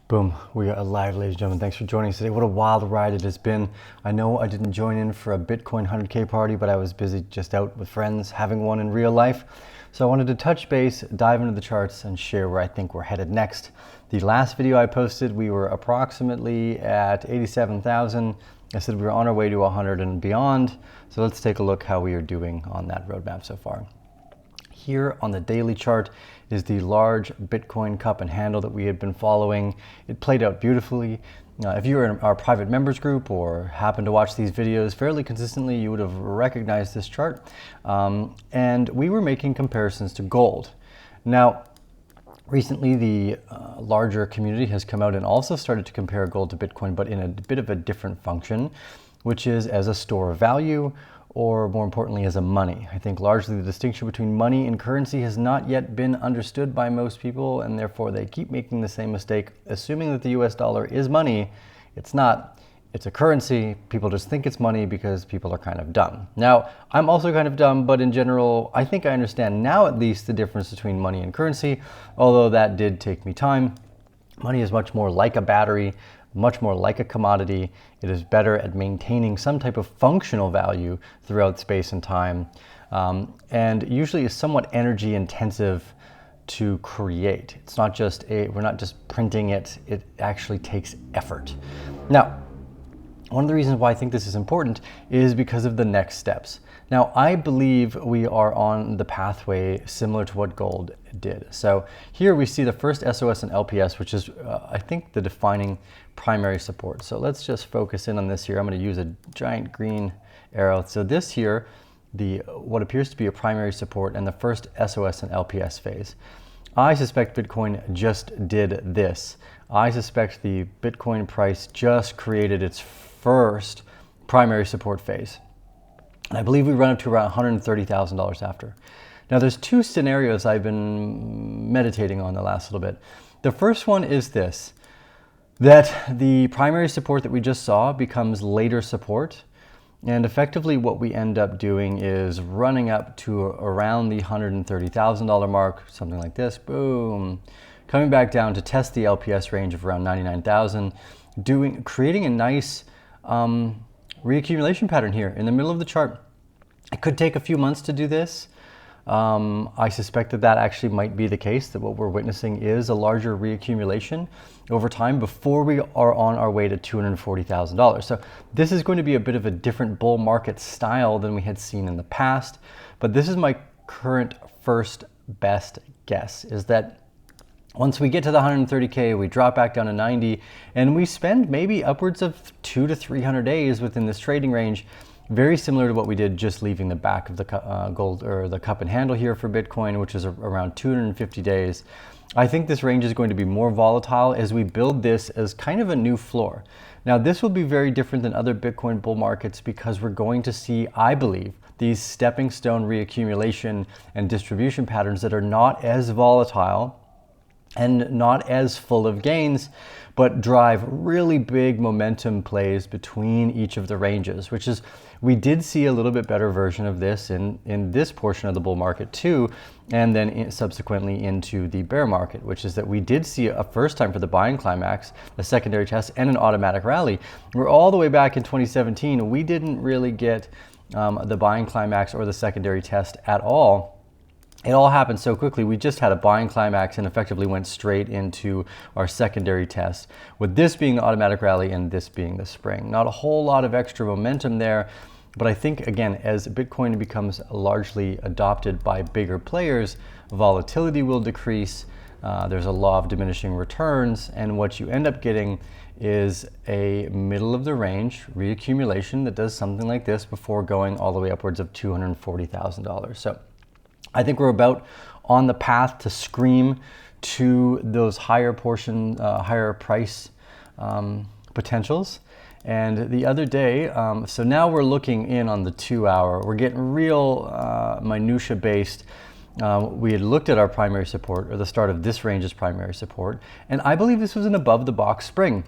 Boom, we are live, ladies and gentlemen. Thanks for joining us today. What a wild ride it has been. I know I didn't join in for a Bitcoin 100K party, but I was busy just out with friends having one in real life. So I wanted to touch base, dive into the charts, and share where I think we're headed next. The last video I posted, we were approximately at 87,000. I said we were on our way to 100 and beyond. So let's take a look how we are doing on that roadmap so far. Here on the daily chart is the large Bitcoin cup and handle that we had been following. It played out beautifully. If you were in our private members group or happened to watch these videos fairly consistently, you would have recognized this chart. And we were making comparisons to gold. Now, recently the larger community has come out and also started to compare gold to Bitcoin, but in a bit of a different function, which is as a store of value, or more importantly, as a money. I think largely the distinction between money and currency has not yet been understood by most people, and therefore they keep making the same mistake, assuming that the US dollar is money. It's not. It's a currency. People just think it's money because people are kind of dumb. Now, I'm also kind of dumb, but in general, I think I understand now at least the difference between money and currency, although that did take me time. Money is much more like a battery, much more like a commodity. It is better at maintaining some type of functional value throughout space and time, and usually is somewhat energy intensive to create. It's not just we're not just printing it, it actually takes effort. Now, one of the reasons why I think this is important is because of the next steps. Now, I believe we are on the pathway similar to what gold did. So here we see the first SOS and LPS, which is, I think, the defining primary support. So let's just focus in on this here. I'm going to use a giant green arrow. So this here, what appears to be a primary support and the first SOS and LPS phase. I suspect Bitcoin just did this. I suspect the Bitcoin price just created its first primary support phase. And I believe we run up to around $130,000 after. Now there's two scenarios I've been meditating on the last little bit. The first one is this, that the primary support that we just saw becomes later support. And effectively what we end up doing is running up to around the $130,000 mark, something like this, boom. Coming back down to test the LPS range of around 99,000, creating a nice reaccumulation pattern here in the middle of the chart. It could take a few months to do this. I suspect that actually might be the case, that what we're witnessing is a larger reaccumulation over time before we are on our way to $240,000. So this is going to be a bit of a different bull market style than we had seen in the past. But this is my current first best guess, is that once we get to the 130K, we drop back down to 90, and we spend maybe upwards of 200 to 300 days within this trading range, very similar to what we did just leaving the back of the gold or the cup and handle here for Bitcoin, which is around 250 days. I think this range is going to be more volatile as we build this as kind of a new floor. Now, this will be very different than other Bitcoin bull markets because we're going to see, I believe, these stepping stone reaccumulation and distribution patterns that are not as volatile and not as full of gains, but drive really big momentum plays between each of the ranges, which is, we did see a little bit better version of this in this portion of the bull market too, and then subsequently into the bear market, which is that we did see a first time for the buying climax, a secondary test, and an automatic rally. We're all the way back in 2017. We didn't really get the buying climax or the secondary test at all. It all happened so quickly. We just had a buying climax and effectively went straight into our secondary test, with this being the automatic rally and this being the spring. Not a whole lot of extra momentum there, but I think, again, as Bitcoin becomes largely adopted by bigger players, volatility will decrease. There's a law of diminishing returns, and what you end up getting is a middle of the range reaccumulation that does something like this before going all the way upwards of $240,000. So I think we're about on the path to scream to those higher price potentials. And the other day, so now we're looking in on the 2 hour, we're getting real minutia based. We had looked at our primary support, or the start of this range's primary support, and I believe this was an above the box spring.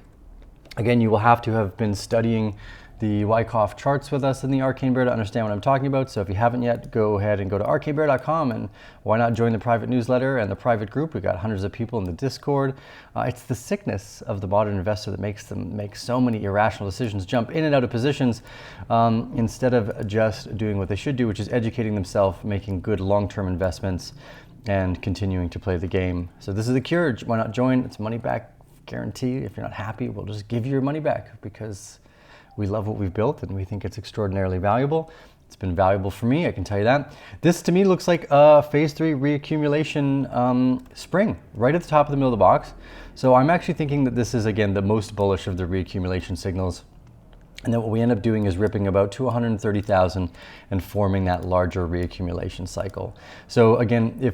Again, you will have to have been studying the Wyckoff charts with us in the Arcane Bear to understand what I'm talking about. So if you haven't yet, go ahead and go to arcanebear.com, and why not join the private newsletter and the private group? We've got hundreds of people in the Discord. It's the sickness of the modern investor that makes them make so many irrational decisions, jump in and out of positions instead of just doing what they should do, which is educating themselves, making good long-term investments, and continuing to play the game. So this is the cure. Why not join? It's money back guarantee. If you're not happy, we'll just give you your money back, because we love what we've built and we think it's extraordinarily valuable. It's been valuable for me, I can tell you that. This to me looks like a phase 3 reaccumulation spring right at the top of the middle of the box. So I'm actually thinking that this is, again, the most bullish of the reaccumulation signals. And then what we end up doing is ripping about to 130,000 and forming that larger reaccumulation cycle. So again,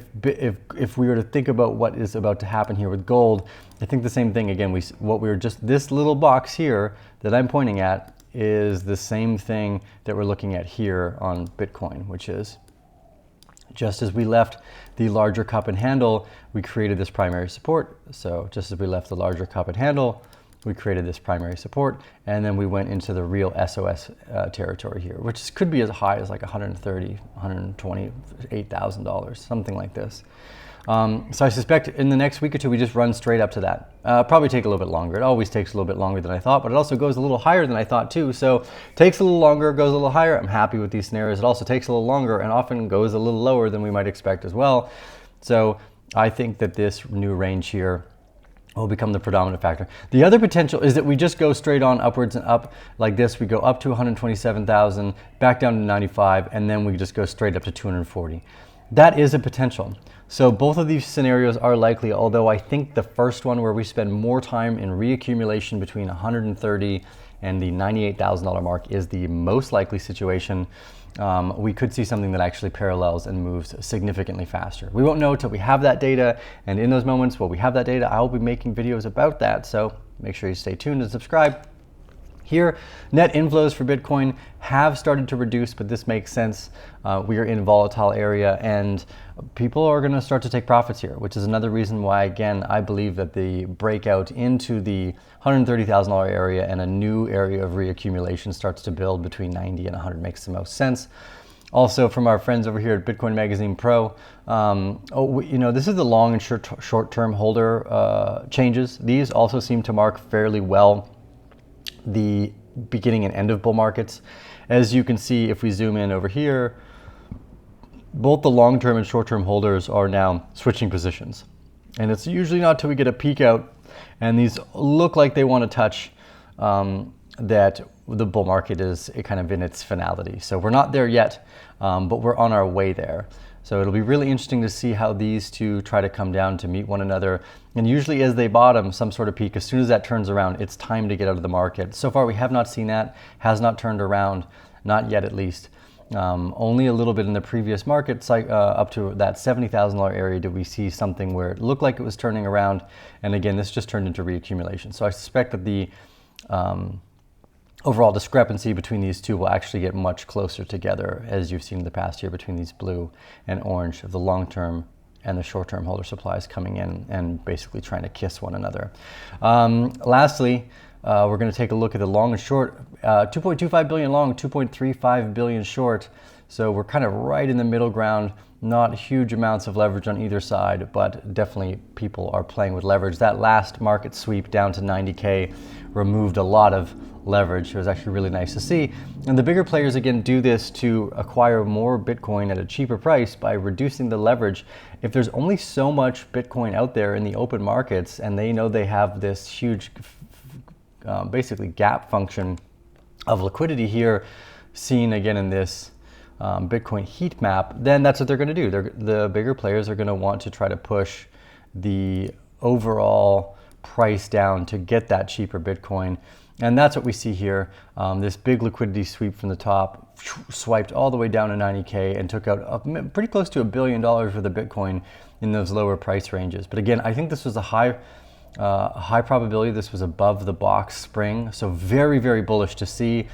if we were to think about what is about to happen here with gold, I think the same thing. Again, this little box here that I'm pointing at is the same thing that we're looking at here on Bitcoin, which is just as we left the larger cup and handle, we created this primary support. So just as we left the larger cup and handle, we created this primary support, and then we went into the real SOS territory here, which could be as high as like $130,000, $128,000, something like this. So I suspect in the next week or two, we just run straight up to that. Probably take a little bit longer. It always takes a little bit longer than I thought, but it also goes a little higher than I thought too. So takes a little longer, goes a little higher. I'm happy with these scenarios. It also takes a little longer and often goes a little lower than we might expect as well. So I think that this new range here will become the predominant factor. The other potential is that we just go straight on upwards and up like this. We go up to 127,000, back down to 95, and then we just go straight up to 240. That is a potential. So both of these scenarios are likely, although I think the first one, where we spend more time in reaccumulation between 130 and the $98,000 mark, is the most likely situation. We could see something that actually parallels and moves significantly faster. We won't know until we have that data, and in those moments where we have that data, I will be making videos about that, so make sure you stay tuned and subscribe. Here, net inflows for Bitcoin have started to reduce, but this makes sense. We are in a volatile area, and people are going to start to take profits here, which is another reason why, again, I believe that the breakout into the $130,000 area and a new area of reaccumulation starts to build between 90 and 100 makes the most sense. Also, from our friends over here at Bitcoin Magazine Pro, this is the long and short-term holder changes. These also seem to mark fairly well the beginning and end of bull markets. As you can see, if we zoom in over here, both the long-term and short-term holders are now switching positions. And it's usually not till we get a peak out, and these look like they want to touch that the bull market is kind of in its finality. So we're not there yet, but we're on our way there. So it'll be really interesting to see how these two try to come down to meet one another. And usually as they bottom some sort of peak, as soon as that turns around, it's time to get out of the market. So far we have not seen that, has not turned around, not yet at least. Only a little bit in the previous market, up to that $70,000 area, did we see something where it looked like it was turning around. And again, this just turned into reaccumulation. So I suspect that the overall discrepancy between these two will actually get much closer together, as you've seen in the past year, between these blue and orange of the long-term and the short-term holder supplies coming in and basically trying to kiss one another. Lastly, we're going to take a look at the long and short. 2.25 billion long, 2.35 billion short. So we're kind of right in the middle ground. Not huge amounts of leverage on either side, but definitely people are playing with leverage. That last market sweep down to 90K removed a lot of leverage. It was actually really nice to see. And the bigger players, again, do this to acquire more Bitcoin at a cheaper price by reducing the leverage. If there's only so much Bitcoin out there in the open markets, and they know they have this huge basically gap function of liquidity here, seen again in this Bitcoin heat map, then that's what they're going to do. The bigger players are going to want to try to push the overall price down to get that cheaper Bitcoin. And that's what we see here. This big liquidity sweep from the top, swiped all the way down to 90K and took out pretty close to $1 billion worth of Bitcoin in those lower price ranges. But again, I think this was a high probability. This was above the box spring. So very, very bullish to see.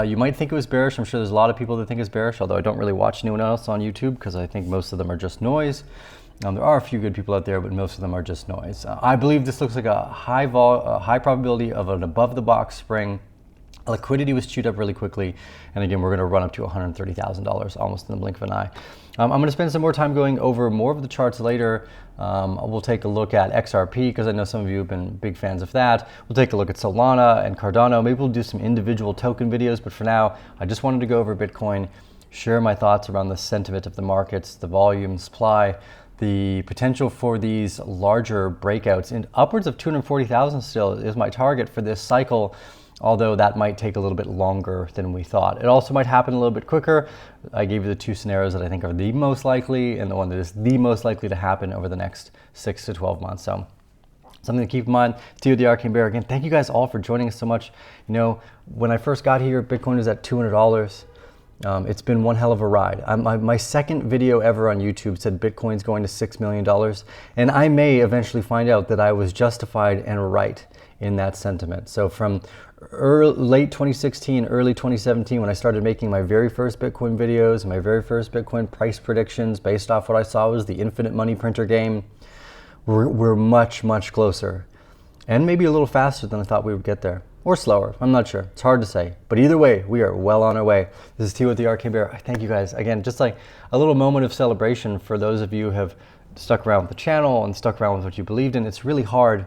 You might think it was bearish. I'm sure there's a lot of people that think it's bearish, although I don't really watch anyone else on YouTube because I think most of them are just noise. There are a few good people out there, but most of them are just noise. I believe this looks like a high probability of an above the box spring. Liquidity was chewed up really quickly, and again, we're going to run up to $130,000 almost in the blink of an eye. I'm going to spend some more time going over more of the charts later. We'll take a look at XRP because I know some of you have been big fans of that. We'll take a look at Solana and Cardano. Maybe we'll do some individual token videos, but for now, I just wanted to go over Bitcoin, share my thoughts around the sentiment of the markets, the volume, supply, the potential for these larger breakouts. And upwards of 240,000 still is my target for this cycle, although that might take a little bit longer than we thought. It also might happen a little bit quicker. I gave you the two scenarios that I think are the most likely and the one that is the most likely to happen over the next 6 to 12 months. So something to keep in mind. Theo the Arcane Bear, again, thank you guys all for joining us so much. You know, when I first got here, Bitcoin was at $200. It's been one hell of a ride. My second video ever on YouTube said Bitcoin's going to $6 million. And I may eventually find out that I was justified and right in that sentiment. So from late 2016, early 2017, when I started making my very first Bitcoin videos, my very first Bitcoin price predictions based off what I saw was the infinite money printer game, we're much, much closer. And maybe a little faster than I thought we would get there. Or slower, I'm not sure. It's hard to say. But either way, we are well on our way. This is T with the Arcane Bear. Thank you guys. Again, just like a little moment of celebration for those of you who have stuck around with the channel and stuck around with what you believed in. It's really hard,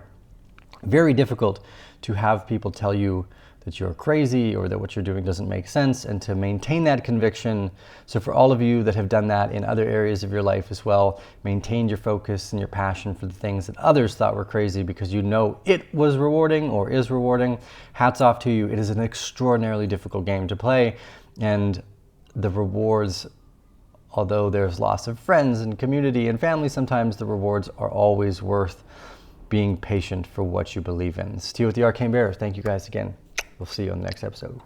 very difficult to have people tell you that you're crazy or that what you're doing doesn't make sense, and to maintain that conviction. So for all of you that have done that in other areas of your life as well, maintained your focus and your passion for the things that others thought were crazy because you know it was rewarding or is rewarding, hats off to you. It is an extraordinarily difficult game to play, and the rewards, although there's loss of friends and community and family, sometimes the rewards are always worth being patient for what you believe in. Steve with the Arcane Bear. Thank you guys again. We'll see you on the next episode.